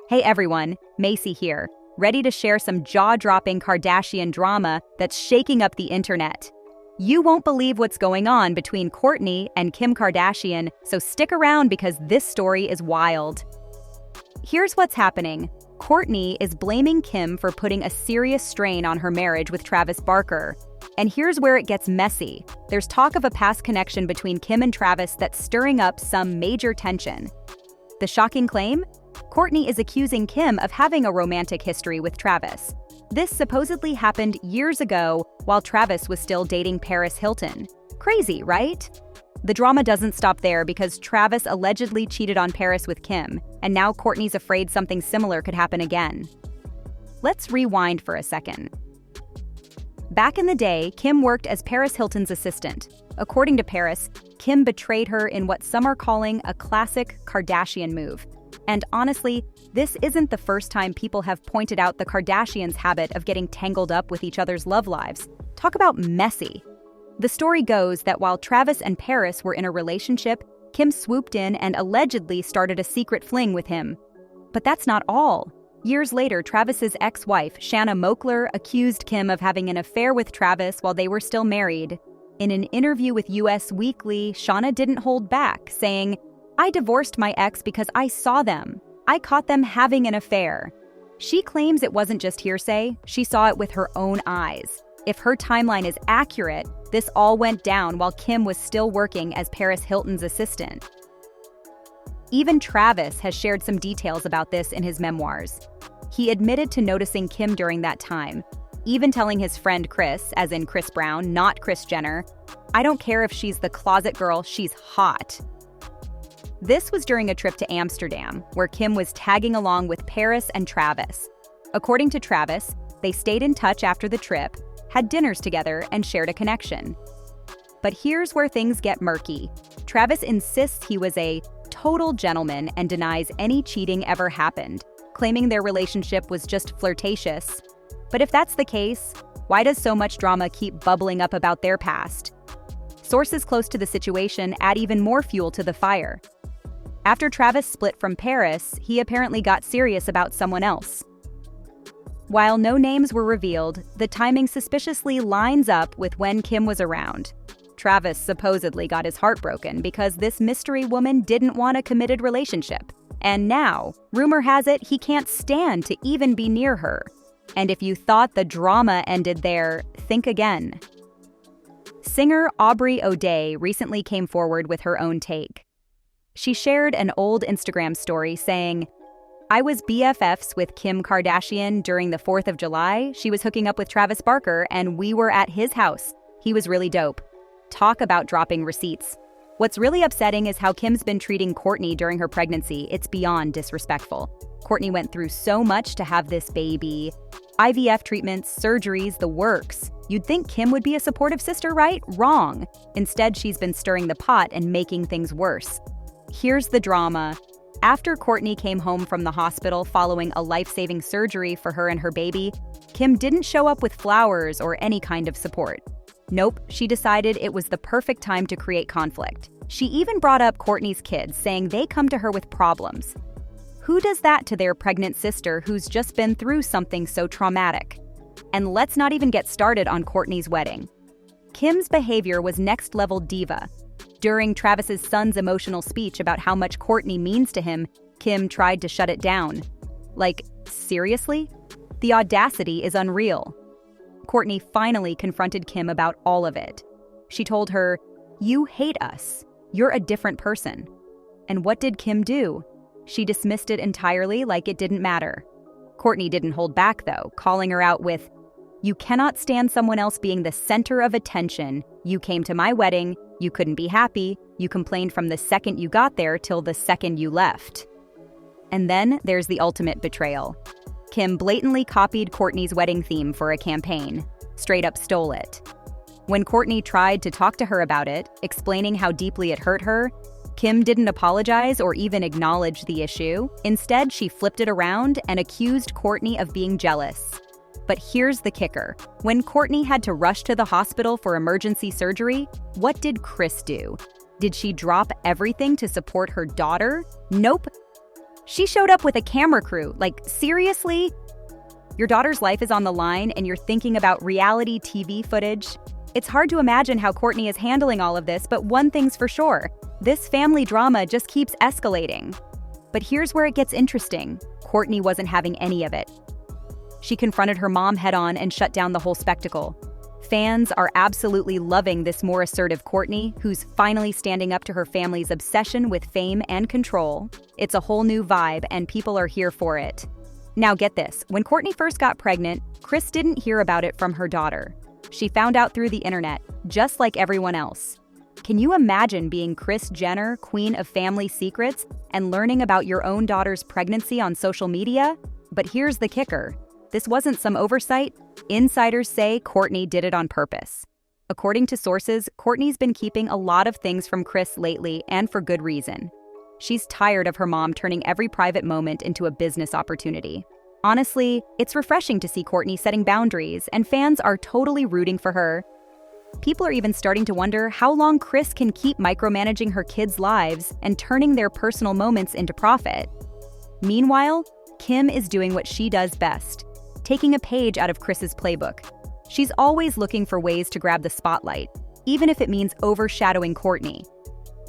Hey everyone, Macy here, ready to share some jaw-dropping Kardashian drama that's shaking up the internet. You won't believe what's going on between Kourtney and Kim Kardashian, so stick around because this story is wild. Here's what's happening. Kourtney is blaming Kim for putting a serious strain on her marriage with Travis Barker. And here's where it gets messy. There's talk of a past connection between Kim and Travis that's stirring up some major tension. The shocking claim? Kourtney is accusing Kim of having a romantic history with Travis. This supposedly happened years ago while Travis was still dating Paris Hilton. Crazy, right? The drama doesn't stop there because Travis allegedly cheated on Paris with Kim, and now Kourtney's afraid something similar could happen again. Let's rewind for a second. Back in the day, Kim worked as Paris Hilton's assistant. According to Paris, Kim betrayed her in what some are calling a classic Kardashian move. And honestly, this isn't the first time people have pointed out the Kardashians' habit of getting tangled up with each other's love lives. Talk about messy. The story goes that while Travis and Paris were in a relationship, Kim swooped in and allegedly started a secret fling with him. But that's not all. Years later, Travis's ex-wife, Shanna Moakler, accused Kim of having an affair with Travis while they were still married. In an interview with US Weekly, Shanna didn't hold back, saying, "I divorced my ex because I saw them. I caught them having an affair." She claims it wasn't just hearsay, she saw it with her own eyes. If her timeline is accurate, this all went down while Kim was still working as Paris Hilton's assistant. Even Travis has shared some details about this in his memoirs. He admitted to noticing Kim during that time, even telling his friend Kris, as in Kris Brown, not Kris Jenner, "I don't care if she's the closet girl, she's hot." This was during a trip to Amsterdam, where Kim was tagging along with Paris and Travis. According to Travis, they stayed in touch after the trip, had dinners together, and shared a connection. But here's where things get murky. Travis insists he was a total gentleman and denies any cheating ever happened, claiming their relationship was just flirtatious. But if that's the case, why does so much drama keep bubbling up about their past? Sources close to the situation add even more fuel to the fire. After Travis split from Paris, he apparently got serious about someone else. While no names were revealed, the timing suspiciously lines up with when Kim was around. Travis supposedly got his heart broken because this mystery woman didn't want a committed relationship. And now, rumor has it, he can't stand to even be near her. And if you thought the drama ended there, think again. Singer Aubrey O'Day recently came forward with her own take. She shared an old Instagram story saying, "I was BFFs with Kim Kardashian during the 4th of July. She was hooking up with Travis Barker and we were at his house. He was really dope." Talk about dropping receipts. What's really upsetting is how Kim's been treating Kourtney during her pregnancy. It's beyond disrespectful. Kourtney went through so much to have this baby. IVF treatments, surgeries, the works. You'd think Kim would be a supportive sister, right? Wrong. Instead, she's been stirring the pot and making things worse. Here's the drama. After Kourtney came home from the hospital following a life-saving surgery for her and her baby, Kim didn't show up with flowers or any kind of support. Nope, she decided it was the perfect time to create conflict. She even brought up Kourtney's kids, saying they come to her with problems. Who does that to their pregnant sister who's just been through something so traumatic? And let's not even get started on Kourtney's wedding. Kim's behavior was next-level diva. During Travis's son's emotional speech about how much Kourtney means to him, Kim tried to shut it down. Like, seriously? The audacity is unreal. Kourtney finally confronted Kim about all of it. She told her, "You hate us. You're a different person." And what did Kim do? She dismissed it entirely like it didn't matter. Kourtney didn't hold back, though, calling her out with, "You cannot stand someone else being the center of attention. You came to my wedding. You couldn't be happy. You complained from the second you got there till the second you left." And then there's the ultimate betrayal. Kim blatantly copied Kourtney's wedding theme for a campaign, straight up stole it. When Kourtney tried to talk to her about it, explaining how deeply it hurt her, Kim didn't apologize or even acknowledge the issue. Instead, she flipped it around and accused Kourtney of being jealous. But here's the kicker. When Kourtney had to rush to the hospital for emergency surgery, what did Kris do? Did she drop everything to support her daughter? Nope. She showed up with a camera crew. Like, seriously? Your daughter's life is on the line and you're thinking about reality TV footage? It's hard to imagine how Kourtney is handling all of this, but one thing's for sure. This family drama just keeps escalating. But here's where it gets interesting. Kourtney wasn't having any of it. She confronted her mom head-on and shut down the whole spectacle. Fans are absolutely loving this more assertive Kourtney, who's finally standing up to her family's obsession with fame and control. It's a whole new vibe, and people are here for it. Now get this, when Kourtney first got pregnant, Kris didn't hear about it from her daughter. She found out through the internet, just like everyone else. Can you imagine being Kris Jenner, queen of family secrets, and learning about your own daughter's pregnancy on social media? But here's the kicker. This wasn't some oversight. Insiders say Kourtney did it on purpose. According to sources, Kourtney's been keeping a lot of things from Kris lately, and for good reason. She's tired of her mom turning every private moment into a business opportunity. Honestly, it's refreshing to see Kourtney setting boundaries, and fans are totally rooting for her. People are even starting to wonder how long Kris can keep micromanaging her kids' lives and turning their personal moments into profit. Meanwhile, Kim is doing what she does best, taking a page out of Kris's playbook. She's always looking for ways to grab the spotlight, even if it means overshadowing Kourtney.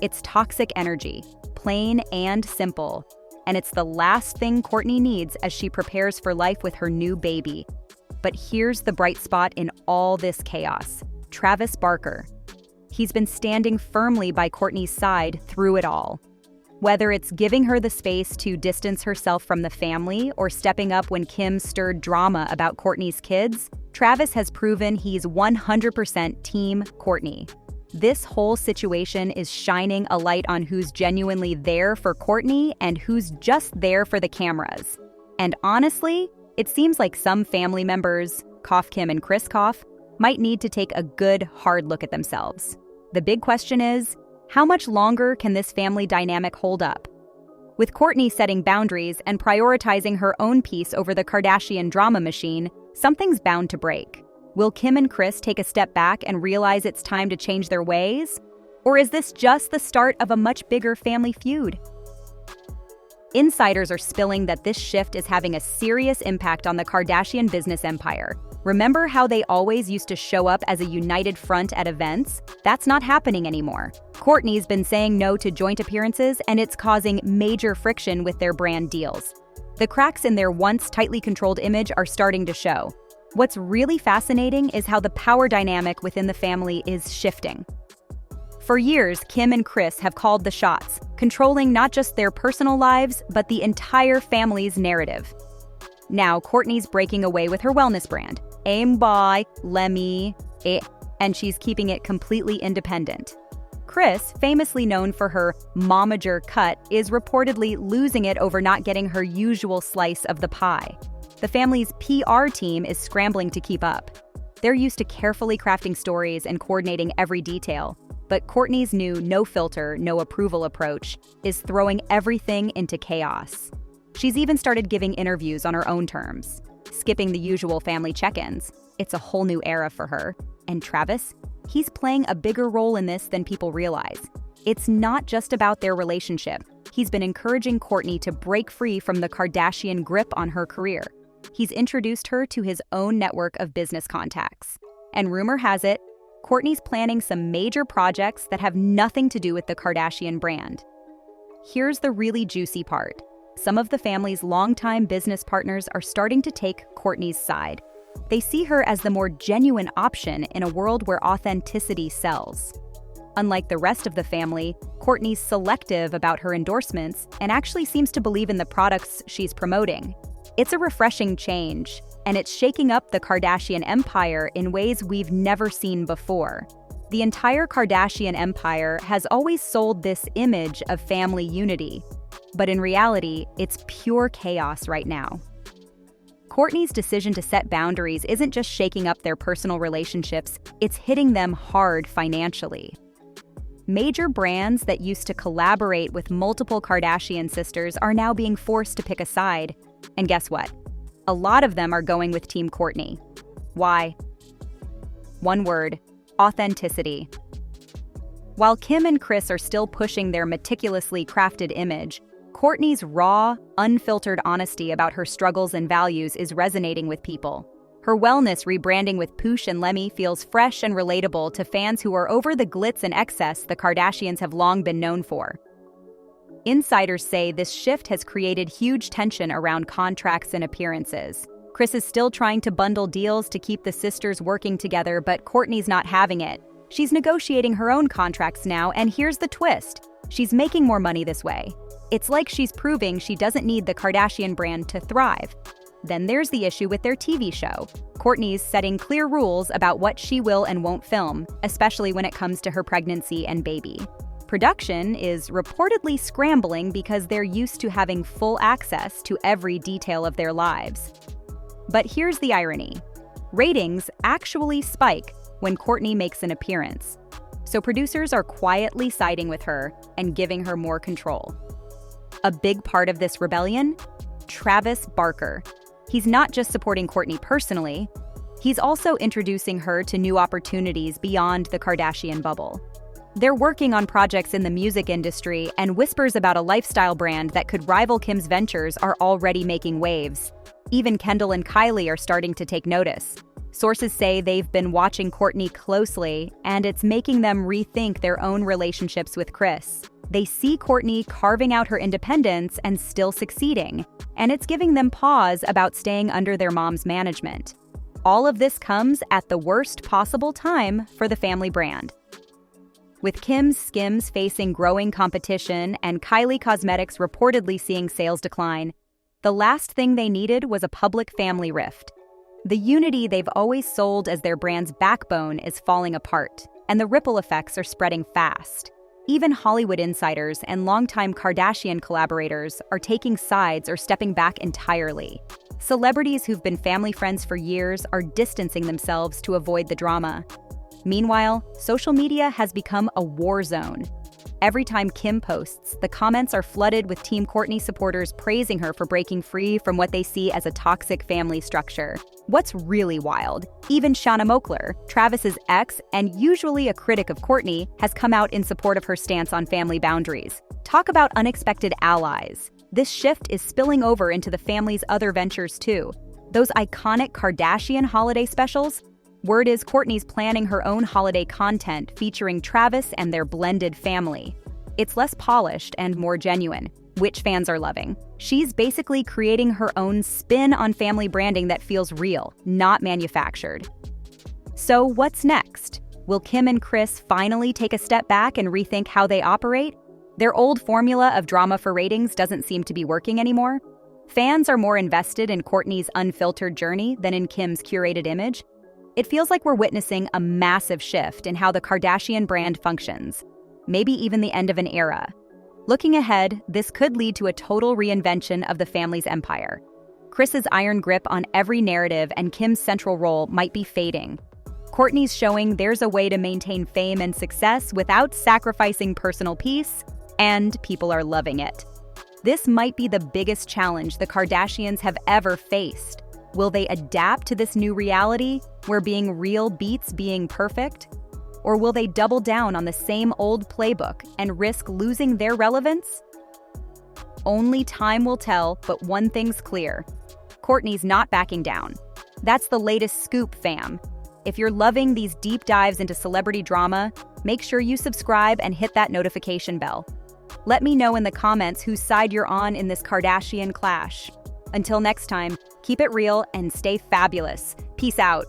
It's toxic energy, plain and simple, and it's the last thing Kourtney needs as she prepares for life with her new baby. But here's the bright spot in all this chaos: Travis Barker. He's been standing firmly by Kourtney's side through it all. Whether it's giving her the space to distance herself from the family or stepping up when Kim stirred drama about Kourtney's kids, Travis has proven he's 100% Team Kourtney. This whole situation is shining a light on who's genuinely there for Kourtney and who's just there for the cameras. And honestly, it seems like some family members, cough Kim and Kris cough, might need to take a good, hard look at themselves. The big question is, how much longer can this family dynamic hold up? With Kourtney setting boundaries and prioritizing her own peace over the Kardashian drama machine, something's bound to break. Will Kim and Kris take a step back and realize it's time to change their ways? Or is this just the start of a much bigger family feud? Insiders are spilling that this shift is having a serious impact on the Kardashian business empire. Remember how they always used to show up as a united front at events? That's not happening anymore. Kourtney's been saying no to joint appearances, and it's causing major friction with their brand deals. The cracks in their once tightly controlled image are starting to show. What's really fascinating is how the power dynamic within the family is shifting. For years, Kim and Kris have called the shots, controlling not just their personal lives, but the entire family's narrative. Now, Kourtney's breaking away with her wellness brand, Aim by Lemmy, and she's keeping it completely independent. Kris, famously known for her momager cut, is reportedly losing it over not getting her usual slice of the pie. The family's PR team is scrambling to keep up. They're used to carefully crafting stories and coordinating every detail, but Kourtney's new no-filter, no-approval approach is throwing everything into chaos. She's even started giving interviews on her own terms, skipping the usual family check-ins. It's a whole new era for her. And Travis? He's playing a bigger role in this than people realize. It's not just about their relationship. He's been encouraging Kourtney to break free from the Kardashian grip on her career. He's introduced her to his own network of business contacts. And rumor has it, Kourtney's planning some major projects that have nothing to do with the Kardashian brand. Here's the really juicy part. Some of the family's longtime business partners are starting to take Kourtney's side. They see her as the more genuine option in a world where authenticity sells. Unlike the rest of the family, Kourtney's selective about her endorsements and actually seems to believe in the products she's promoting. It's a refreshing change, and it's shaking up the Kardashian empire in ways we've never seen before. The entire Kardashian empire has always sold this image of family unity, but in reality, it's pure chaos right now. Kourtney's decision to set boundaries isn't just shaking up their personal relationships, it's hitting them hard financially. Major brands that used to collaborate with multiple Kardashian sisters are now being forced to pick a side. And guess what? A lot of them are going with Team Kourtney. Why? One word: authenticity. While Kim and Kris are still pushing their meticulously crafted image, Kourtney's raw, unfiltered honesty about her struggles and values is resonating with people. Her wellness rebranding with Poosh and Lemmy feels fresh and relatable to fans who are over the glitz and excess the Kardashians have long been known for. Insiders say this shift has created huge tension around contracts and appearances. Kris is still trying to bundle deals to keep the sisters working together, but Kourtney's not having it. She's negotiating her own contracts now, and here's the twist. She's making more money this way. It's like she's proving she doesn't need the Kardashian brand to thrive. Then there's the issue with their TV show. Kourtney's setting clear rules about what she will and won't film, especially when it comes to her pregnancy and baby. Production is reportedly scrambling because they're used to having full access to every detail of their lives. But here's the irony. Ratings actually spike when Kourtney makes an appearance. So producers are quietly siding with her and giving her more control. A big part of this rebellion? Travis Barker. He's not just supporting Kourtney personally, he's also introducing her to new opportunities beyond the Kardashian bubble. They're working on projects in the music industry, and whispers about a lifestyle brand that could rival Kim's ventures are already making waves. Even Kendall and Kylie are starting to take notice. Sources say they've been watching Kourtney closely, and it's making them rethink their own relationships with Kris. They see Kourtney carving out her independence and still succeeding, and it's giving them pause about staying under their mom's management. All of this comes at the worst possible time for the family brand. With Kim's Skims facing growing competition and Kylie Cosmetics reportedly seeing sales decline, the last thing they needed was a public family rift. The unity they've always sold as their brand's backbone is falling apart, and the ripple effects are spreading fast. Even Hollywood insiders and longtime Kardashian collaborators are taking sides or stepping back entirely. Celebrities who've been family friends for years are distancing themselves to avoid the drama. Meanwhile, social media has become a war zone. Every time Kim posts, the comments are flooded with Team Kourtney supporters praising her for breaking free from what they see as a toxic family structure. What's really wild? Even Shanna Moakler, Travis's ex and usually a critic of Kourtney, has come out in support of her stance on family boundaries. Talk about unexpected allies. This shift is spilling over into the family's other ventures too. Those iconic Kardashian holiday specials? Word is Kourtney's planning her own holiday content featuring Travis and their blended family. It's less polished and more genuine, which fans are loving. She's basically creating her own spin on family branding that feels real, not manufactured. So what's next? Will Kim and Kris finally take a step back and rethink how they operate? Their old formula of drama for ratings doesn't seem to be working anymore. Fans are more invested in Kourtney's unfiltered journey than in Kim's curated image. It feels like we're witnessing a massive shift in how the Kardashian brand functions, maybe even the end of an era. Looking ahead, this could lead to a total reinvention of the family's empire. Kris's iron grip on every narrative and Kim's central role might be fading. Kourtney's showing there's a way to maintain fame and success without sacrificing personal peace, and people are loving it. This might be the biggest challenge the Kardashians have ever faced. Will they adapt to this new reality, where being real beats being perfect? Or will they double down on the same old playbook and risk losing their relevance? Only time will tell, but one thing's clear. Kourtney's not backing down. That's the latest scoop, fam. If you're loving these deep dives into celebrity drama, make sure you subscribe and hit that notification bell. Let me know in the comments whose side you're on in this Kardashian clash. Until next time, keep it real and stay fabulous. Peace out.